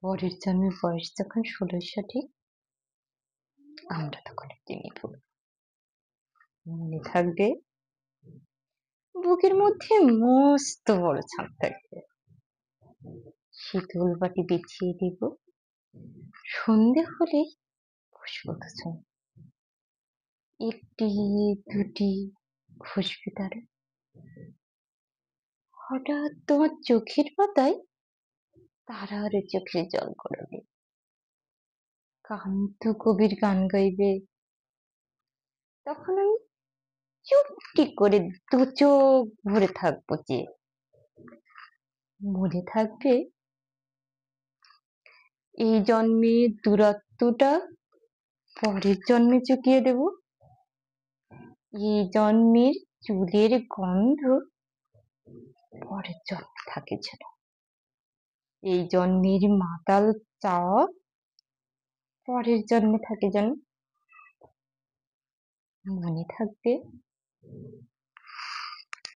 পরের জন্মের বয়স যখন ১৬০০ ঠিক, আমরা তখন টেনে ফুল মনে থাকবে। বুকের মধ্যে মস্ত বড় ছাদ থাকবে, শীতল বাটি বিছিয়ে দিব, সন্ধে হলেই বসবো দুজন, একটি দুটি খুশবি তারে। হঠাৎ তোমার চোখের পাতায় তারার চোখে জল গড়াবে, কান্ত কবির গান গাইবে। তখন আমি চুপটি করে দু চোখ ভরে থাকবো যে, মনে থাকবে এই জন্মে দূরত্বটা পরের জন্মে চুকিয়ে দেব, এই জন্মের চুলের গন্ধ পরের জন্মে থাকে যেন, এই জন্মের মাতাল চাওয়া পরের জন্মে থাকে যেন। মনে থাকবে